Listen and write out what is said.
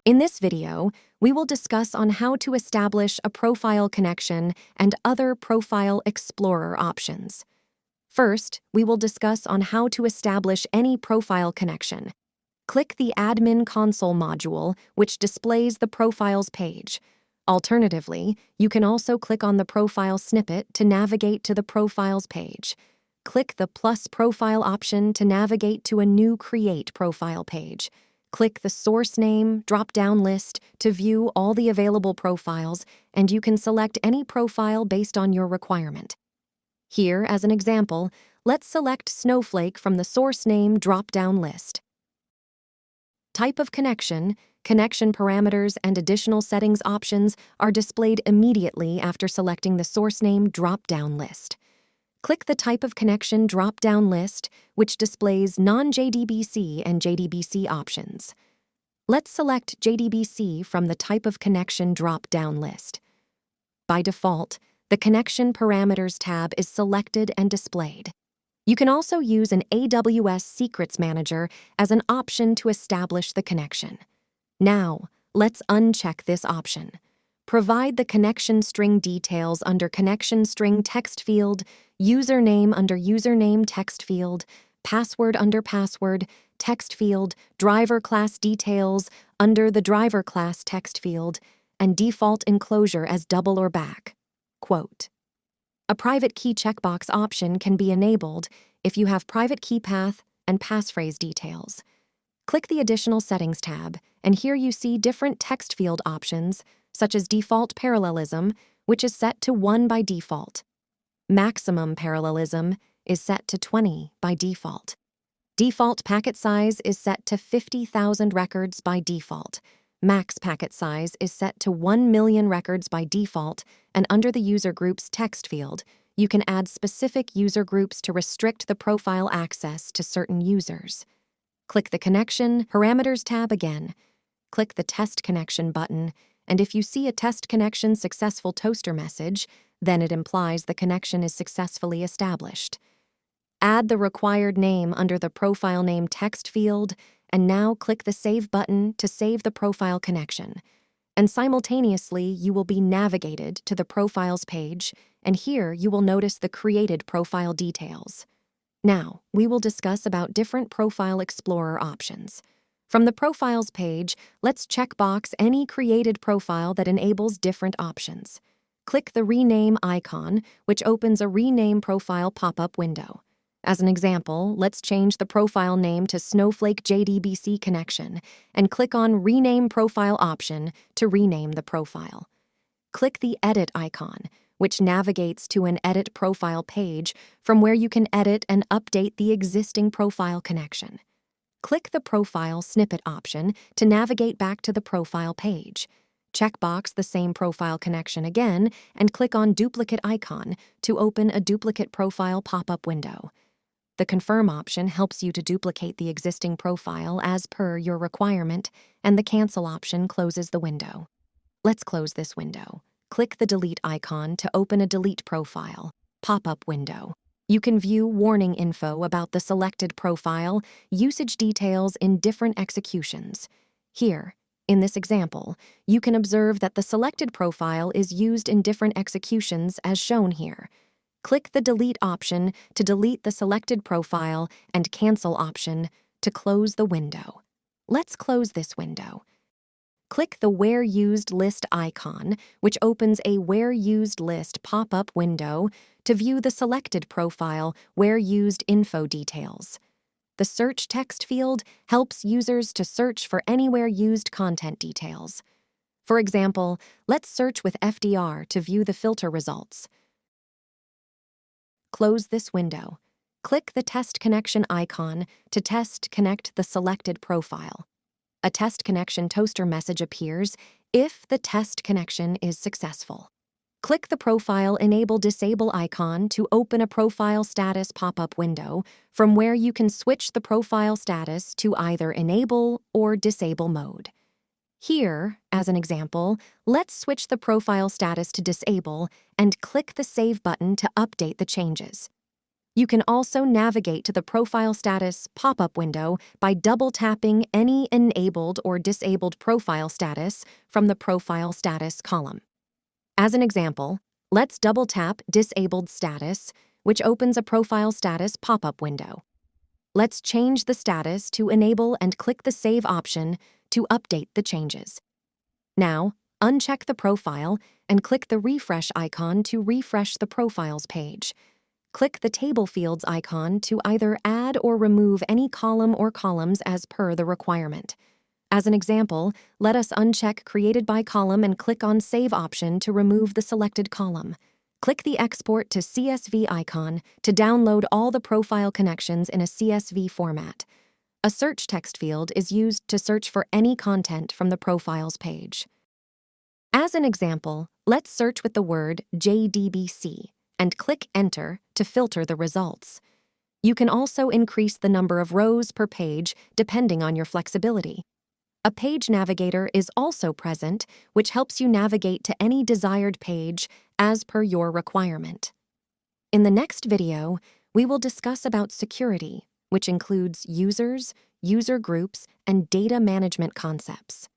In this video, we will discuss on how to establish a profile connection and other Profile Explorer options. First, we will discuss on how to establish any profile connection. Click the Admin Console module, which displays the Profiles page. Alternatively, you can also click on the profile snippet to navigate to the Profiles page. Click the Plus Profile option to navigate to a new Create Profile page. Click the Source Name drop-down list to view all the available profiles, and you can select any profile based on your requirement. Here, as an example, let's select Snowflake from the Source Name drop-down list. Type of connection, connection parameters, and additional settings options are displayed immediately after selecting the Source Name drop-down list. Click the Type of Connection drop-down list, which displays non-JDBC and JDBC options. Let's select JDBC from the Type of Connection drop-down list. By default, the Connection Parameters tab is selected and displayed. You can also use an AWS Secrets Manager as an option to establish the connection. Now, let's uncheck this option. Provide the connection string details under connection string text field, username under username text field, password under password text field, driver class details under the driver class text field, and default enclosure as double or back. Quote. A private key checkbox option can be enabled if you have private key path and passphrase details. Click the Additional Settings tab, and here you see different text field options, such as default parallelism, which is set to 1 by default. Maximum parallelism is set to 20 by default. Default packet size is set to 50,000 records by default. Max packet size is set to 1 million records by default, and under the user groups text field, you can add specific user groups to restrict the profile access to certain users. Click the Connection Parameters tab again. Click the Test Connection button, and if you see a Test Connection Successful toaster message, then it implies the connection is successfully established. Add the required name under the Profile Name text field, and now click the Save button to save the profile connection. And simultaneously, you will be navigated to the Profiles page, and here you will notice the created profile details. Now, we will discuss about different Profile Explorer options. From the Profiles page, let's checkbox any created profile that enables different options. Click the Rename icon, which opens a Rename Profile pop-up window. As an example, let's change the profile name to Snowflake JDBC Connection and click on Rename Profile option to rename the profile. Click the Edit icon, which navigates to an Edit Profile page from where you can edit and update the existing profile connection. Click the Profile Snippet option to navigate back to the profile page. Checkbox the same profile connection again and click on Duplicate icon to open a duplicate profile pop-up window. The Confirm option helps you to duplicate the existing profile as per your requirement, and the Cancel option closes the window. Let's close this window. Click the Delete icon to open a Delete Profile pop-up window. You can view warning info about the selected profile, usage details in different executions. Here, in this example, you can observe that the selected profile is used in different executions as shown here. Click the Delete option to delete the selected profile and Cancel option to close the window. Let's close this window. Click the Where Used List icon, which opens a Where Used List pop-up window to view the selected profile Where Used info details. The Search text field helps users to search for anywhere used content details. For example, let's search with FDR to view the filter results. Close this window. Click the Test Connection icon to connect the selected profile. A test connection toaster message appears if the test connection is successful. Click the Profile Enable Disable icon to open a profile status pop-up window from where you can switch the profile status to either Enable or Disable mode. Here, as an example, let's switch the profile status to Disable and click the Save button to update the changes. You can also navigate to the Profile Status pop-up window by double-tapping any enabled or disabled profile status from the Profile Status column. As an example, let's double-tap Disabled Status, which opens a Profile Status pop-up window. Let's change the status to Enable and click the Save option to update the changes. Now, uncheck the profile and click the refresh icon to refresh the profiles page. Click the Table Fields icon to either add or remove any column or columns as per the requirement. As an example, let us uncheck Created by Column and click on Save option to remove the selected column. Click the Export to CSV icon to download all the profile connections in a CSV format. A search text field is used to search for any content from the Profiles page. As an example, let's search with the word JDBC and click Enter to filter the results. You can also increase the number of rows per page depending on your flexibility. A page navigator is also present, which helps you navigate to any desired page as per your requirement. In the next video, we will discuss about security, which includes users, user groups, and data management concepts.